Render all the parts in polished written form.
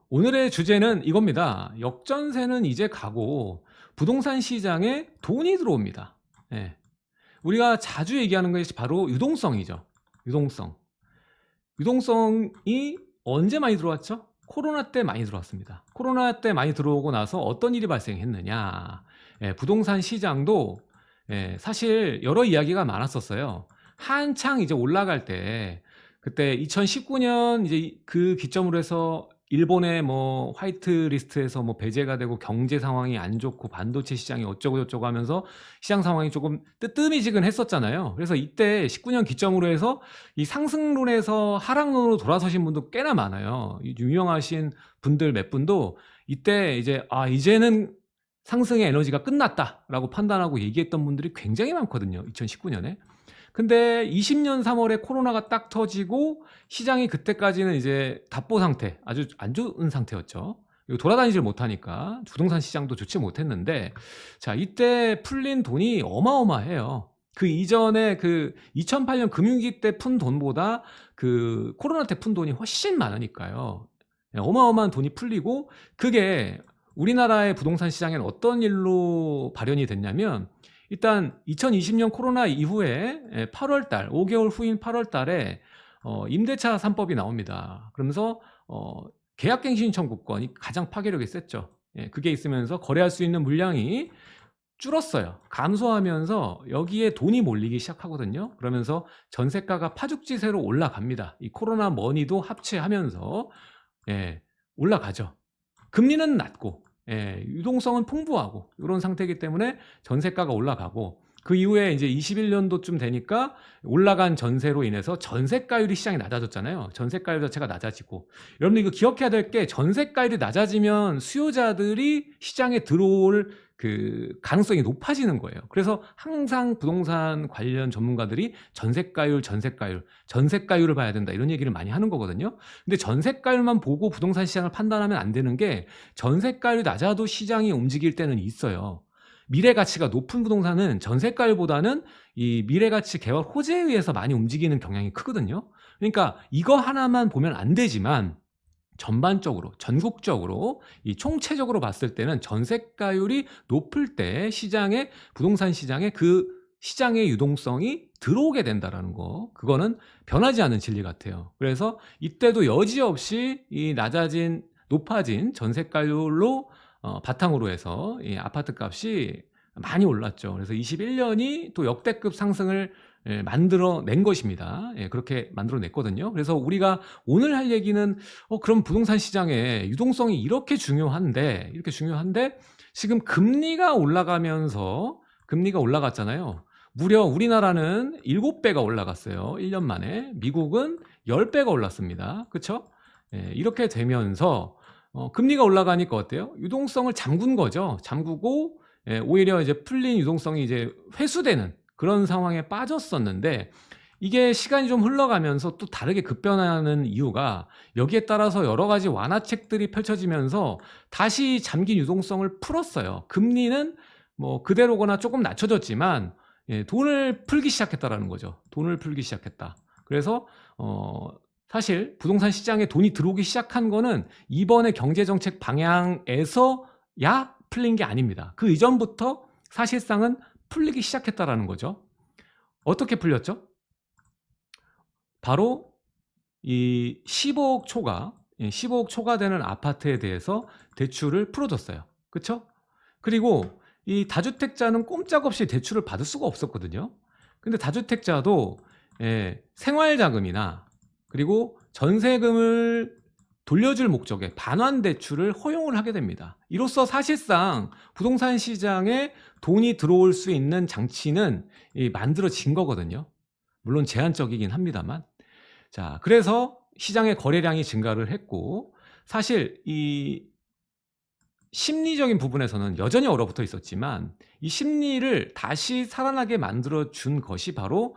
오늘의 주제는 이겁니다. 역전세는 이제 가고 부동산 시장에 돈이 들어옵니다. 예. 우리가 자주 얘기하는 것이 바로 유동성이죠. 유동성. 유동성이 언제 많이 들어왔죠? 코로나 때 많이 들어왔습니다. 코로나 때 많이 들어오고 나서 어떤 일이 발생했느냐. 부동산 시장도 사실 여러 이야기가 많았었어요. 한창 이제 올라갈 때, 그때 2019년 이제 그 기점으로 해서 일본의 뭐 화이트 리스트에서 뭐 배제가 되고 경제 상황이 안 좋고 반도체 시장이 어쩌고 저쩌고 하면서 시장 상황이 조금 뜨뜨미지근했었잖아요. 그래서 이때 19년 기점으로 해서 이 상승론에서 하락론으로 돌아서신 분도 꽤나 많아요. 유명하신 분들 몇 분도 이때 이제 이제는 상승의 에너지가 끝났다라고 판단하고 얘기했던 분들이 굉장히 많거든요. 2019년에. 근데 20년 3월에 코로나가 딱 터지고 시장이 그때까지는 이제 답보 상태, 아주 안 좋은 상태였죠. 돌아다니질 못하니까 부동산 시장도 좋지 못했는데, 자, 이때 풀린 돈이 어마어마해요. 그 이전에 그 2008년 금융위기 때 푼 돈보다 그 코로나 때 푼 돈이 훨씬 많으니까요. 어마어마한 돈이 풀리고, 그게 우리나라의 부동산 시장에는 어떤 일로 발현이 됐냐면, 일단 2020년 코로나 이후에 8월 달, 5개월 후인 8월 달에 임대차 3법이 나옵니다. 그러면서 계약갱신 청구권이 가장 파괴력이 셌죠. 그게 있으면서 거래할 수 있는 물량이 줄었어요. 감소하면서 여기에 돈이 몰리기 시작하거든요. 그러면서 전세가가 파죽지세로 올라갑니다. 이 코로나 머니도 합치하면서 올라가죠. 금리는 낮고 유동성은 풍부하고 이런 상태이기 때문에 전세가가 올라가고, 그 이후에 이제 21년도쯤 되니까 올라간 전세로 인해서 전세가율이 시장이 낮아졌잖아요. 전세가율 자체가 낮아지고, 여러분들 이거 기억해야 될 게, 전세가율이 낮아지면 수요자들이 시장에 들어올 그 가능성이 높아지는 거예요. 그래서 항상 부동산 관련 전문가들이 전세가율을 봐야 된다, 이런 얘기를 많이 하는 거거든요. 근데 전세가율만 보고 부동산 시장을 판단하면 안 되는 게, 전세가율이 낮아도 시장이 움직일 때는 있어요. 미래가치가 높은 부동산은 전세가율보다는 이 미래가치 개발 호재에 의해서 많이 움직이는 경향이 크거든요. 그러니까 이거 하나만 보면 안 되지만, 전반적으로 전국적으로 이 총체적으로 봤을 때는 전세가율이 높을 때 부동산 시장에 그 시장의 유동성이 들어오게 된다라는 거, 그거는 변하지 않는 진리 같아요. 그래서 이때도 여지없이 이 높아진 전세가율로 바탕으로 해서 이 아파트 값이 많이 올랐죠. 그래서 21년이 또 역대급 상승을 만들어낸 것입니다. 그렇게 만들어냈거든요. 그래서 우리가 오늘 할 얘기는 그럼 부동산 시장의 유동성이 이렇게 중요한데 지금 금리가 올라갔잖아요. 무려 우리나라는 7배가 올라갔어요. 1년 만에. 미국은 10배가 올랐습니다. 그렇죠? 이렇게 되면서 금리가 올라가니까 어때요? 유동성을 잠근 거죠. 잠그고 오히려 이제 풀린 유동성이 이제 회수되는 그런 상황에 빠졌었는데, 이게 시간이 좀 흘러가면서 또 다르게 급변하는 이유가, 여기에 따라서 여러 가지 완화책들이 펼쳐지면서 다시 잠긴 유동성을 풀었어요. 금리는 뭐 그대로거나 조금 낮춰졌지만 돈을 풀기 시작했다라는 거죠. 돈을 풀기 시작했다. 그래서 사실 부동산 시장에 돈이 들어오기 시작한 거는 이번에 경제정책 방향에서야 풀린 게 아닙니다. 그 이전부터 사실상은 풀리기 시작했다라는 거죠. 어떻게 풀렸죠? 바로 이 15억 초가 되는 아파트에 대해서 대출을 풀어줬어요. 그렇죠? 그리고 이 다주택자는 꼼짝없이 대출을 받을 수가 없었거든요. 근데 다주택자도 생활자금이나 그리고 전세금을 돌려줄 목적의 반환 대출을 허용을 하게 됩니다. 이로써 사실상 부동산 시장에 돈이 들어올 수 있는 장치는 만들어진 거거든요. 물론 제한적이긴 합니다만. 자, 그래서 시장의 거래량이 증가를 했고, 사실 이 심리적인 부분에서는 여전히 얼어붙어 있었지만, 이 심리를 다시 살아나게 만들어 준 것이 바로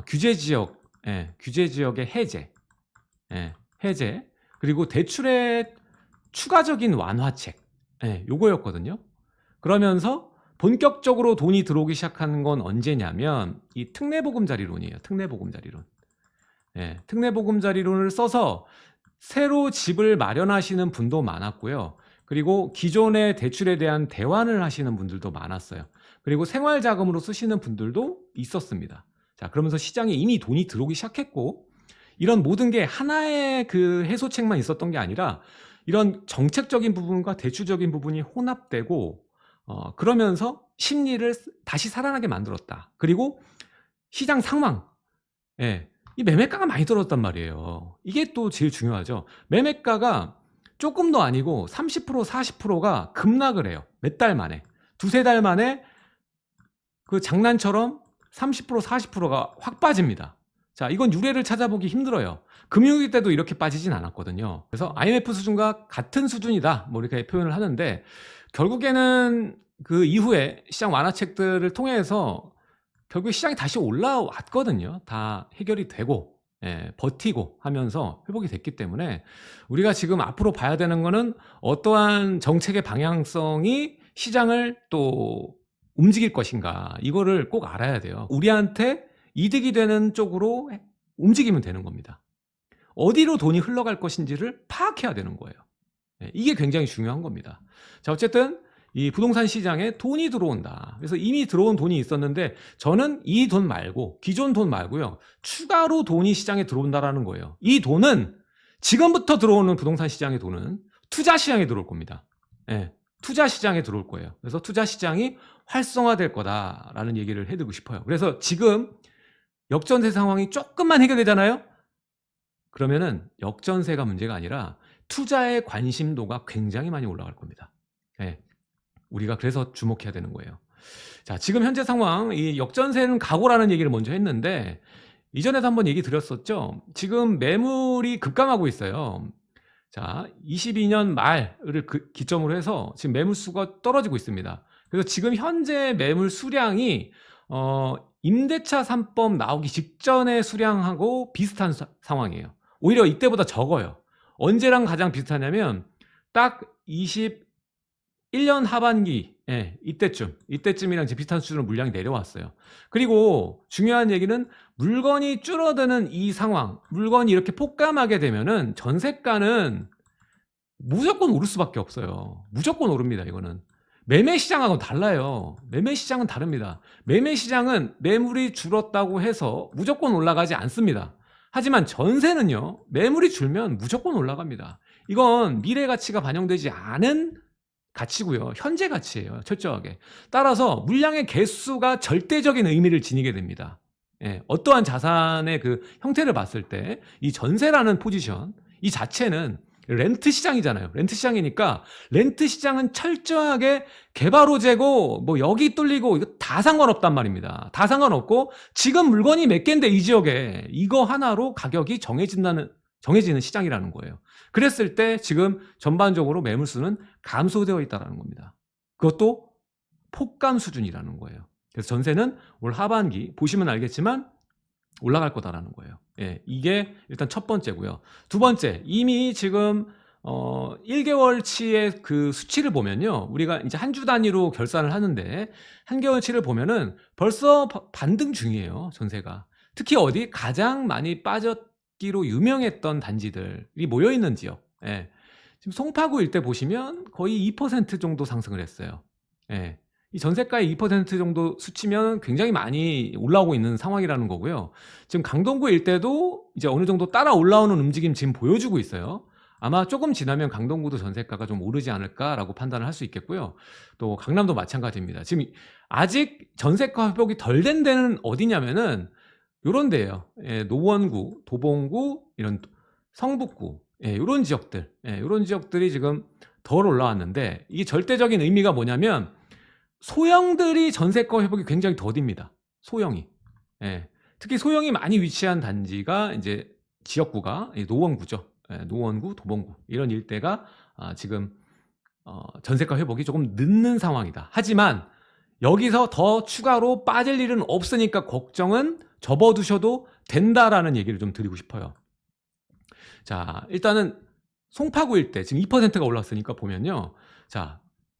규제 지역의 해제, 그리고 대출의 추가적인 완화책, 요거였거든요. 그러면서 본격적으로 돈이 들어오기 시작한 건 언제냐면, 이 특례보금자리론이에요. 특례보금자리론을 써서 새로 집을 마련하시는 분도 많았고요. 그리고 기존의 대출에 대한 대환을 하시는 분들도 많았어요. 그리고 생활 자금으로 쓰시는 분들도 있었습니다. 자, 그러면서 시장에 이미 돈이 들어오기 시작했고, 이런 모든 게 하나의 그 해소책만 있었던 게 아니라 이런 정책적인 부분과 대출적인 부분이 혼합되고, 그러면서 심리를 다시 살아나게 만들었다. 그리고 시장 상황, 예, 이 매매가가 많이 떨어졌단 말이에요. 이게 또 제일 중요하죠. 매매가가 조금 더 아니고 30% 40%가 급락을 해요. 몇 달 만에. 두세 달 만에 그 장난처럼 30% 40%가 확 빠집니다. 자, 이건 유례를 찾아보기 힘들어요. 금융위기 때도 이렇게 빠지진 않았거든요. 그래서 IMF 수준과 같은 수준이다, 뭐 이렇게 표현을 하는데, 결국에는 그 이후에 시장 완화책들을 통해서 결국 시장이 다시 올라왔거든요. 다 해결이 되고, 예, 버티고 하면서 회복이 됐기 때문에 우리가 지금 앞으로 봐야 되는 거는 어떠한 정책의 방향성이 시장을 또 움직일 것인가, 이거를 꼭 알아야 돼요. 우리한테 이득이 되는 쪽으로 움직이면 되는 겁니다. 어디로 돈이 흘러갈 것인지를 파악해야 되는 거예요. 예, 이게 굉장히 중요한 겁니다. 자, 어쨌든 이 부동산 시장에 돈이 들어온다. 그래서 이미 들어온 돈이 있었는데, 저는 이 돈 말고, 기존 돈 말고요, 추가로 돈이 시장에 들어온다라는 거예요. 이 돈은, 지금부터 들어오는 부동산 시장의 돈은 투자 시장에 들어올 겁니다. 예, 투자 시장에 들어올 거예요. 그래서 투자 시장이 활성화될 거다라는 얘기를 해드리고 싶어요. 그래서 지금 역전세 상황이 조금만 해결되잖아요. 그러면은 역전세가 문제가 아니라 투자의 관심도가 굉장히 많이 올라갈 겁니다. 예, 우리가 그래서 주목해야 되는 거예요. 자, 지금 현재 상황, 이 역전세는 각오라는 얘기를 먼저 했는데, 이전에도 한번 얘기 드렸었죠. 지금 매물이 급감하고 있어요. 자, 22년 말을 기점으로 해서 지금 매물 수가 떨어지고 있습니다. 그래서 지금 현재 매물 수량이 임대차 3법 나오기 직전의 수량하고 비슷한 상황이에요. 오히려 이때보다 적어요. 언제랑 가장 비슷하냐면 딱 21년 하반기, 예, 이때쯤이랑 이제 비슷한 수준으로 물량이 내려왔어요. 그리고 중요한 얘기는, 물건이 줄어드는 이 상황, 물건이 이렇게 폭감하게 되면은 전세가는 무조건 오를 수밖에 없어요. 무조건 오릅니다, 이거는. 매매 시장하고는 달라요. 매매 시장은 다릅니다. 매매 시장은 매물이 줄었다고 해서 무조건 올라가지 않습니다. 하지만 전세는요, 매물이 줄면 무조건 올라갑니다. 이건 미래 가치가 반영되지 않은 가치고요, 현재 가치예요, 철저하게. 따라서 물량의 개수가 절대적인 의미를 지니게 됩니다. 예, 어떠한 자산의 그 형태를 봤을 때 이 전세라는 포지션, 이 자체는 렌트 시장이잖아요. 렌트 시장이니까 렌트 시장은 철저하게 개발 호재고, 뭐 여기 뚫리고 이거 다 상관없단 말입니다. 다 상관없고, 지금 물건이 몇 개인데 이 지역에 이거 하나로 가격이 정해지는 시장이라는 거예요. 그랬을 때 지금 전반적으로 매물수는 감소되어 있다는 겁니다. 그것도 폭감 수준이라는 거예요. 그래서 전세는 올 하반기 보시면 알겠지만 올라갈 거다라는 거예요. 예, 이게 일단 첫 번째고요. 두 번째, 이미 지금 1개월치의 그 수치를 보면요, 우리가 이제 한 주 단위로 결산을 하는데, 한 개월치를 보면은 벌써 반등 중이에요, 전세가. 특히 어디 가장 많이 빠졌기로 유명했던 단지들이 모여 있는 지역. 예. 지금 송파구 일대 보시면 거의 2% 정도 상승을 했어요. 예. 이 전세가의 2% 정도 수치면 굉장히 많이 올라오고 있는 상황이라는 거고요. 지금 강동구 일대도 이제 어느 정도 따라 올라오는 움직임 지금 보여주고 있어요. 아마 조금 지나면 강동구도 전세가가 좀 오르지 않을까라고 판단을 할 수 있겠고요. 또 강남도 마찬가지입니다. 지금 아직 전세가 회복이 덜 된 데는 어디냐면은 요런 데예요. 예, 노원구, 도봉구, 이런 성북구, 예, 요런 지역들, 예, 요런 지역들이 지금 덜 올라왔는데, 이게 절대적인 의미가 뭐냐면 소형들이 전세가 회복이 굉장히 더딥니다. 소형이. 예. 특히 소형이 많이 위치한 단지가 이제 지역구가 노원구죠. 예, 노원구, 도봉구 이런 일대가 지금 전세가 회복이 조금 늦는 상황이다. 하지만 여기서 더 추가로 빠질 일은 없으니까 걱정은 접어두셔도 된다라는 얘기를 좀 드리고 싶어요. 자, 일단은 송파구 일대 지금 2%가 올랐으니까 보면요. 자,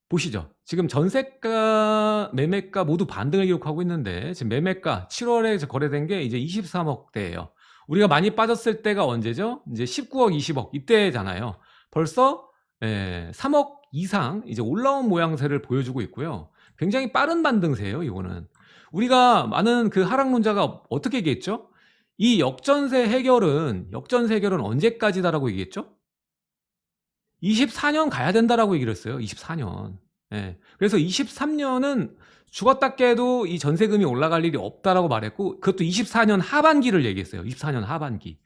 보시죠. 지금 전세가, 매매가 모두 반등을 기록하고 있는데, 지금 매매가 7월에 거래된 게 이제 23억대예요. 우리가 많이 빠졌을 때가 언제죠? 이제 19억, 20억 이때잖아요. 벌써 3억 이상 이제 올라온 모양새를 보여주고 있고요. 굉장히 빠른 반등세예요, 이거는. 우리가 많은 그 하락론자가 어떻게 얘기했죠? 이 역전세 해결은 언제까지다라고 얘기했죠? 24년 가야 된다라고 얘기를 했어요. 24년. 예. 그래서 23년은 죽었다 깨도 이 전세금이 올라갈 일이 없다라고 말했고, 그것도 24년 하반기를 얘기했어요. 24년 하반기.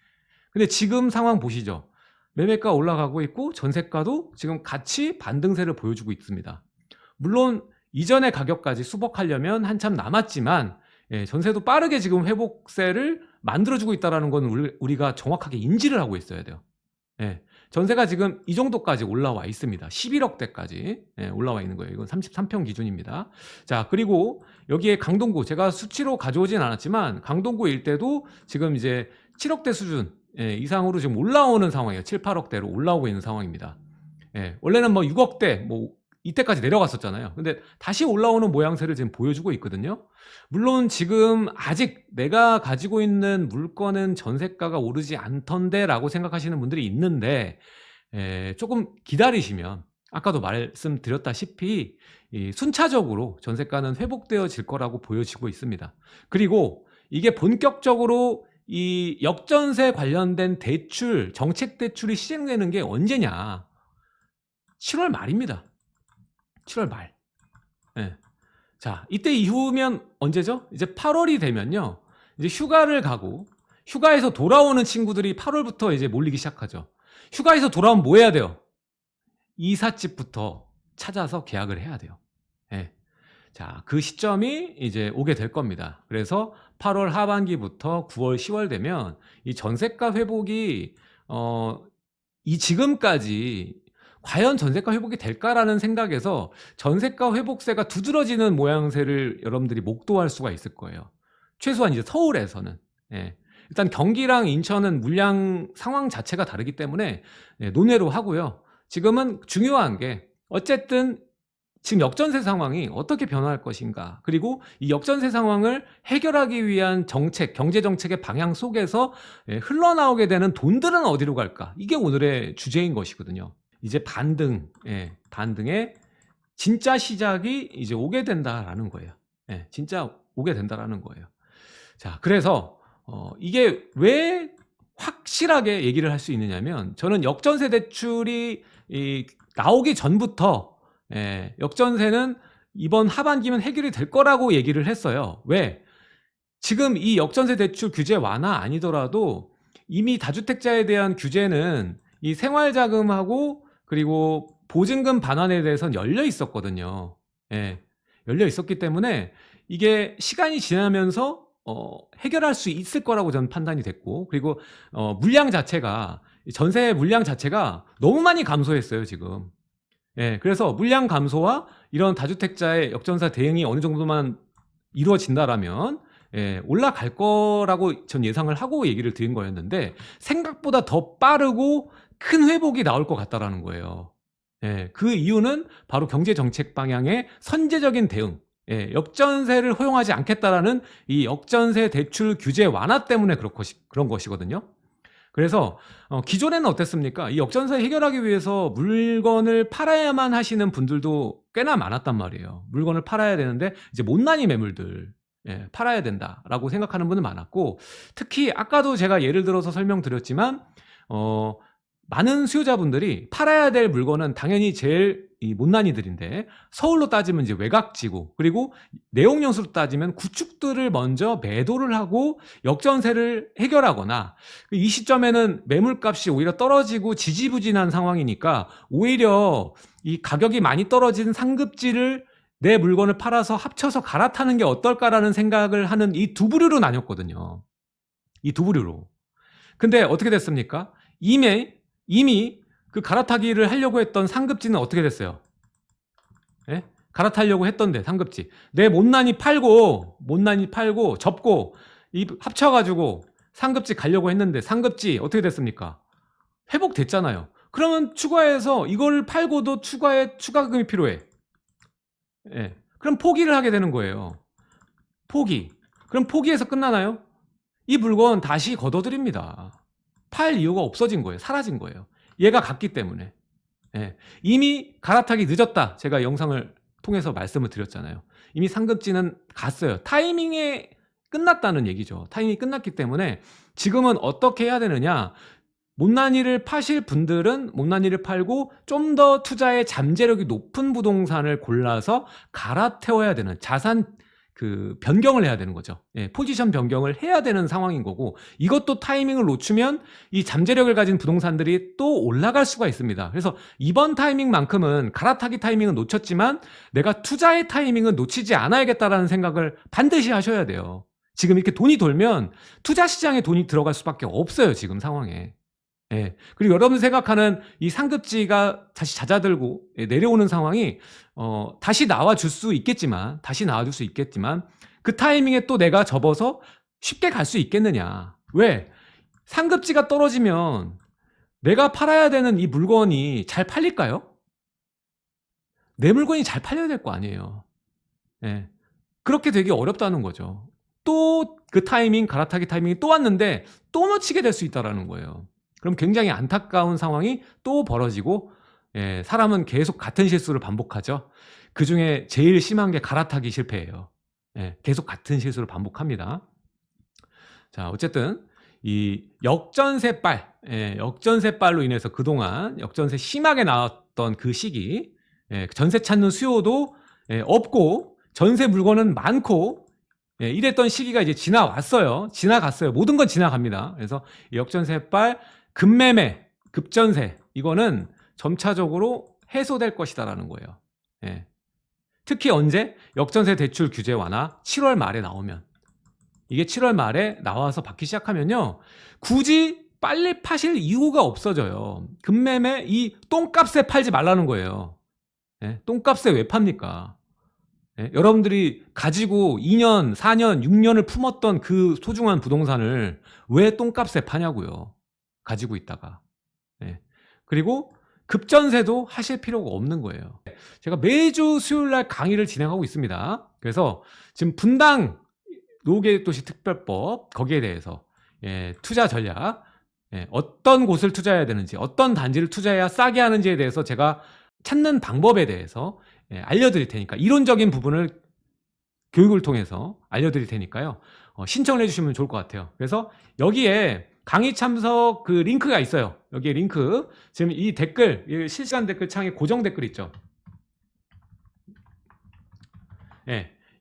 근데 지금 상황 보시죠. 매매가 올라가고 있고 전세가도 지금 같이 반등세를 보여주고 있습니다. 물론 이전의 가격까지 수복하려면 한참 남았지만 전세도 빠르게 지금 회복세를 만들어주고 있다는 건 우리가 정확하게 인지를 하고 있어야 돼요. 전세가 지금 이 정도까지 올라와 있습니다. 11억대까지 올라와 있는 거예요. 이건 33평 기준입니다. 자, 그리고 여기에 강동구, 제가 수치로 가져오진 않았지만 강동구 일대도 지금 이제 7억대 수준 이상으로 지금 올라오는 상황이에요. 7, 8억대로 올라오고 있는 상황입니다. 원래는 뭐 6억대 뭐 이때까지 내려갔었잖아요. 근데 다시 올라오는 모양새를 지금 보여주고 있거든요. 물론 지금 아직 내가 가지고 있는 물건은 전세가가 오르지 않던데 라고 생각하시는 분들이 있는데 조금 기다리시면 아까도 말씀드렸다시피 순차적으로 전세가는 회복되어질 거라고 보여지고 있습니다. 그리고 이게 본격적으로 이 역전세 관련된 대출, 정책 대출이 시행되는 게 언제냐? 7월 말입니다. 7월 말. 자, 이때 이후면 언제죠? 이제 8월이 되면요. 이제 휴가를 가고 휴가에서 돌아오는 친구들이 8월부터 이제 몰리기 시작하죠. 휴가에서 돌아오면 뭐 해야 돼요? 이삿집부터 찾아서 계약을 해야 돼요. 자, 그 시점이 이제 오게 될 겁니다. 그래서 8월 하반기부터 9월, 10월 되면 이 전세가 회복이 이 지금까지 과연 전세가 회복이 될까라는 생각에서 전세가 회복세가 두드러지는 모양새를 여러분들이 목도할 수가 있을 거예요. 최소한 이제 서울에서는. 일단 경기랑 인천은 물량 상황 자체가 다르기 때문에 논외로 하고요. 지금은 중요한 게 어쨌든 지금 역전세 상황이 어떻게 변화할 것인가, 그리고 이 역전세 상황을 해결하기 위한 정책, 경제 정책의 방향 속에서 흘러나오게 되는 돈들은 어디로 갈까, 이게 오늘의 주제인 것이거든요. 이제 반등의 진짜 시작이 이제 오게 된다라는 거예요. 진짜 오게 된다라는 거예요. 자, 그래서 이게 왜 확실하게 얘기를 할 수 있느냐면, 저는 역전세 대출이 나오기 전부터 역전세는 이번 하반기면 해결이 될 거라고 얘기를 했어요. 왜? 지금 이 역전세 대출 규제 완화 아니더라도 이미 다주택자에 대한 규제는 이 생활자금하고 그리고 보증금 반환에 대해서는 열려 있었거든요. 열려 있었기 때문에 이게 시간이 지나면서 해결할 수 있을 거라고 저는 판단이 됐고, 그리고 물량 자체가, 전세 물량 자체가 너무 많이 감소했어요, 지금. 그래서 물량 감소와 이런 다주택자의 역전세 대응이 어느 정도만 이루어진다라면 올라갈 거라고 전 예상을 하고 얘기를 드린 거였는데, 생각보다 더 빠르고 큰 회복이 나올 것 같다라는 거예요. 그 이유는 바로 경제정책 방향의 선제적인 대응, 역전세를 허용하지 않겠다라는 이 역전세 대출 규제 완화 때문에 그런 것이거든요. 그래서 기존에는 어땠습니까? 이 역전세 해결하기 위해서 물건을 팔아야만 하시는 분들도 꽤나 많았단 말이에요. 물건을 팔아야 되는데 이제 못난이 매물들 팔아야 된다라고 생각하는 분은 많았고, 특히 아까도 제가 예를 들어서 설명드렸지만 많은 수요자분들이 팔아야 될 물건은 당연히 제일 이 못난이들인데, 서울로 따지면 이제 외곽지구, 그리고 내용연수로 따지면 구축들을 먼저 매도를 하고 역전세를 해결하거나, 이 시점에는 매물값이 오히려 떨어지고 지지부진한 상황이니까 오히려 이 가격이 많이 떨어진 상급지를 내 물건을 팔아서 합쳐서 갈아타는 게 어떨까라는 생각을 하는 이 두 부류로 나뉘었거든요. 이 두 부류로. 근데 어떻게 됐습니까? 이미 그 갈아타기를 하려고 했던 상급지는 어떻게 됐어요? 갈아타려고 했던데 상급지, 내 못난이 팔고 접고 합쳐가지고 상급지 가려고 했는데 상급지 어떻게 됐습니까? 회복됐잖아요. 그러면 추가해서 이걸 팔고도 추가금이 필요해. 그럼 포기를 하게 되는 거예요. 그럼 포기해서 끝나나요? 이 물건 다시 걷어들입니다. 팔 이유가 없어진 거예요. 사라진 거예요. 얘가 갔기 때문에. 예. 이미 갈아타기 늦었다. 제가 영상을 통해서 말씀을 드렸잖아요. 이미 상급지는 갔어요. 타이밍에 끝났다는 얘기죠. 타이밍이 끝났기 때문에 지금은 어떻게 해야 되느냐. 못난이를 파실 분들은 못난이를 팔고 좀 더 투자의 잠재력이 높은 부동산을 골라서 갈아태워야 되는 자산 변경을 해야 되는 거죠. 예, 포지션 변경을 해야 되는 상황인 거고, 이것도 타이밍을 놓치면 이 잠재력을 가진 부동산들이 또 올라갈 수가 있습니다. 그래서 이번 타이밍만큼은 갈아타기 타이밍은 놓쳤지만 내가 투자의 타이밍은 놓치지 않아야겠다라는 생각을 반드시 하셔야 돼요. 지금 이렇게 돈이 돌면 투자 시장에 돈이 들어갈 수밖에 없어요, 지금 상황에. 예. 그리고 여러분 생각하는 이 상급지가 다시 잦아들고 내려오는 상황이 다시 나와줄 수 있겠지만 그 타이밍에 또 내가 접어서 쉽게 갈 수 있겠느냐. 왜? 상급지가 떨어지면 내가 팔아야 되는 이 물건이 잘 팔릴까요? 내 물건이 잘 팔려야 될 거 아니에요. 예. 그렇게 되기 어렵다는 거죠. 또 그 타이밍, 갈아타기 타이밍이 또 왔는데 또 놓치게 될 수 있다는 거예요. 그럼 굉장히 안타까운 상황이 또 벌어지고, 예, 사람은 계속 같은 실수를 반복하죠. 그중에 제일 심한 게 갈아타기 실패예요. 예, 계속 같은 실수를 반복합니다. 자, 어쨌든 이 역전세빨, 역전세빨로 인해서 그동안 역전세 심하게 나왔던 그 시기, 전세 찾는 수요도 없고 전세 물건은 많고, 이랬던 시기가 이제 지나왔어요. 지나갔어요. 모든 건 지나갑니다. 그래서 역전세빨, 급매매, 급전세, 이거는 점차적으로 해소될 것이다라는 거예요. 예. 특히 언제? 역전세 대출 규제 완화 7월 말에 나오면, 이게 7월 말에 나와서 받기 시작하면요, 굳이 빨리 파실 이유가 없어져요. 급매매, 이 똥값에 팔지 말라는 거예요. 예? 똥값에 왜 팝니까? 예? 여러분들이 가지고 2년, 4년, 6년을 품었던 그 소중한 부동산을 왜 똥값에 파냐고요. 가지고 있다가. 예. 그리고 급전세도 하실 필요가 없는 거예요. 제가 매주 수요일날 강의를 진행하고 있습니다. 그래서 지금 분당 노후계획도시 특별법, 거기에 대해서 투자 전략, 어떤 곳을 투자해야 되는지, 어떤 단지를 투자해야 싸게 하는지에 대해서 제가 찾는 방법에 대해서 알려드릴 테니까, 이론적인 부분을 교육을 통해서 알려드릴 테니까요, 신청을 해주시면 좋을 것 같아요. 그래서 여기에 강의 참석 그 링크가 있어요. 여기에 링크, 지금 이 댓글, 이 실시간 댓글 창에 고정 댓글 있죠.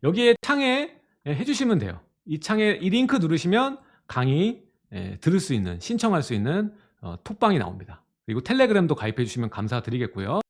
여기에 창에 해주시면 돼요. 이 창에 이 링크 누르시면 강의 들을 수 있는, 신청할 수 있는 톡방이 나옵니다. 그리고 텔레그램도 가입해 주시면 감사드리겠고요.